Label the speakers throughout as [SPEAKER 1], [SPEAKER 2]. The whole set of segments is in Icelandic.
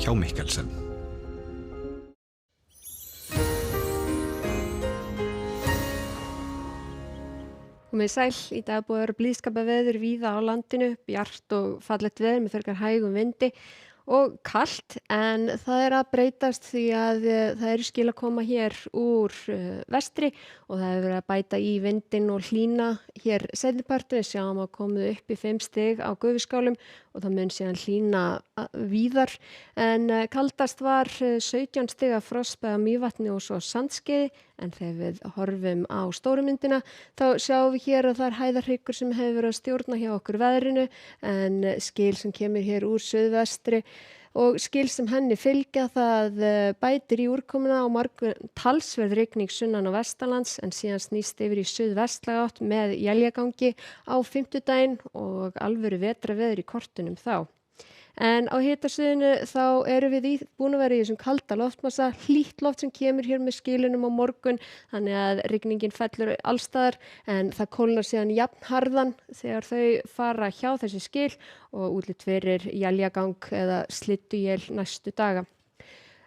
[SPEAKER 1] hjá Mikkelsen.
[SPEAKER 2] Komið sæl, í dag búið að vera blíðskaparveður víða á landinu, bjart og fallegt veður með frekar hægum vindi og kalt, en það er að breytast því að það eru skil að koma hér úr vestri og það hefur verið að bæta í vindinn og hlýna hér seinnipartinn. Við sjáum að komið upp í 5 stig á Gufuskálum og það mun síðan hlýna víðar, en kaldast var 17 stiga frostbæði á Mývatni og svo Sandskeiði. En þegar við horfum á stóru myndina þá sjáum við hér að það er hæðarhryggur sem hefur verið að stjórna hjá okkur veðrinu, en skil sem kemur hér úr suðvestri og skil sem henni fylgja það bætir í úrkomuna á morgun talsverð rigning sunnan og vestanlands, en síðan snýst yfir í suðvestlæga átt með éljagangi á fimmtudaginn og alvöru vetrarveður í kortunum þá. En á hitasviðinu þá erum við búin að vera í þessum kalda loftmassa, hlýtt loft sem kemur hér með skilunum á morgun, þannig að rigningin fellur allstaðar, en það kólnar síðan jafnharðan þegar þau fara hjá þessi skil og útlit fyrir éljagang eða slydduél næstu daga.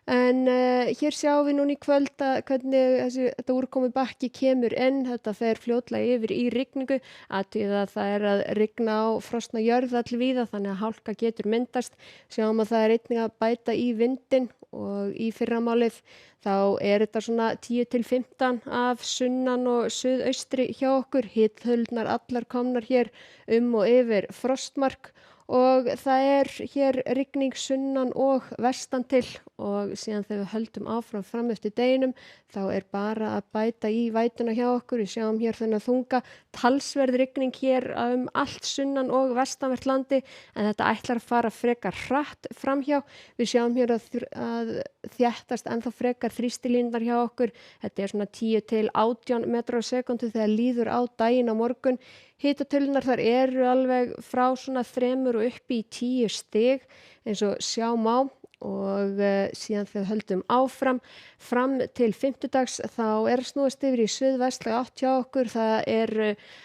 [SPEAKER 2] En hér sjáum við núna í kvöld að hvernig þetta úrkomi bakki kemur inn, þetta fer fljótlega yfir í rigningu, athugið að það er að rigna á frosna jörð allvíða þannig að hálka getur myndast. Sjáum að það er einnig að bæta í vindinn og í fyrramálið þá er þetta svona 10 til 15 af sunnan og suðaustri hjá okkur, hithölurnar allar komnar hér og yfir frostmark. Og það er hér rigning sunnan og vestan til og síðan þegar við höldum áfram fram eftir deginum þá er bara að bæta í vætuna hjá okkur. Við sjáum hér þennan þunga talsverð rigning hér allt sunnan og vestanvert landi, en þetta ætlar að fara frekar hratt framhjá. Við sjáum hér að þéttast ennþá frekar þrýstilínurnar hjá okkur. Þetta er svona 10 til 18 metrar á sekúndu þegar líður á daginn á morgun. Hitatölunar þar eru alveg frá svona 3 og upp í 10 stig eins og sjá má, og síðan þegar við höldum áfram fram til fimmtudags þá er snúist yfir í suðvestlæga átt hjá okkur. Það er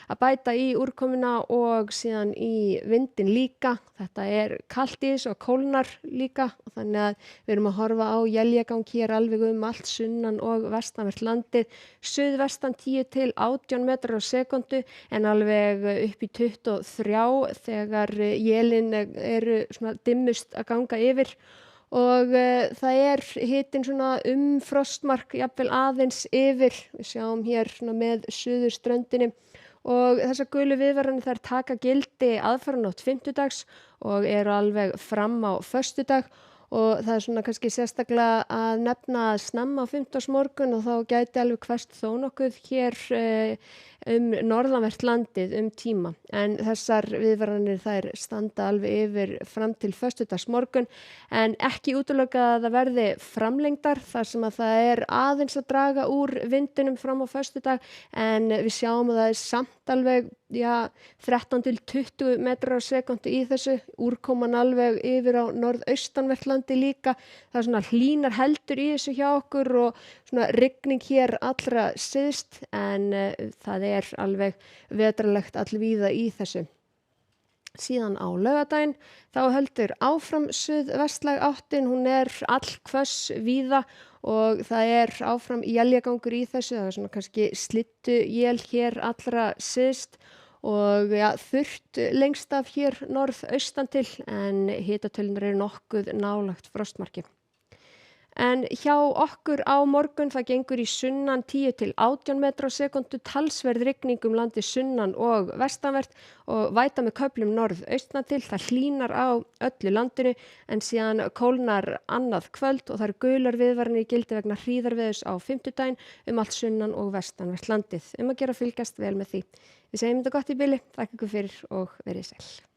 [SPEAKER 2] að bæta í úrkomuna og síðan í vindinn líka. Þetta er kalt í þessu og kólnar líka, og þannig að við erum að horfa á éljagang hér alveg allt sunnan og vestanvert landið. Suðvestan 10 til 18 metrar á sekúndu, en alveg upp í 23 þegar élin eru svona dimmust að ganga yfir. Og það er hitinn svona frostmark, jafnvel aðeins yfir. Við sjáum hér svona með suðurströndinni og þessar gulu viðvaranir þær taka gildi aðfaranótt fimmtudags og eru alveg fram á föstudag. Og það er svona kannski sérstaklega að nefna að snemma á fimmtudagsmorgun og þá gæti alveg hvesst þó nokkuð hér norðanvert landið tíma. En þessar viðvaranir þær standa alveg yfir fram til föstudagsmorgun, en ekki útilokað að það verði framlengdar þar sem að það er aðeins að draga úr vindinum fram á föstudag, en við sjáum að það er samt alveg 13 til 20 metrar á sekúndu í þessu, úrkoman alveg yfir á norðaustanvert landi líka. Það er svona hlýnar heldur í þessu hjá okkur og svona rigning hér allra syðst, en það er alveg vetrarlegt allvíða í þessu. Síðan á laugardaginn þá heldur áfram suðvestlæg áttin, hún er allhvöss víða og það er áfram éljagangur í þessu. Það er svona kannski slydduél hér allra syðst og þurrt lengst af hér norðaustan til, en hitatölunar eru nokkuð nálægt frostmarki. En hjá okkur á morgun það gengur í sunnan 10 til 18 metrar á sekúndu, talsverð rigning landið sunnan og vestanvert og væta með köflum norðaustan til. Það hlýnar á öllu landinu, en síðan kólnar annað kvöld og það eru gular viðvaranir í gildi vegna hríðarveðurs á fimmtudaginn allt sunnan og vestanvert landið. Að gera að fylgjast vel með því. Við segjum þetta gott í bili, þakka ykkur fyrir og verið sæl.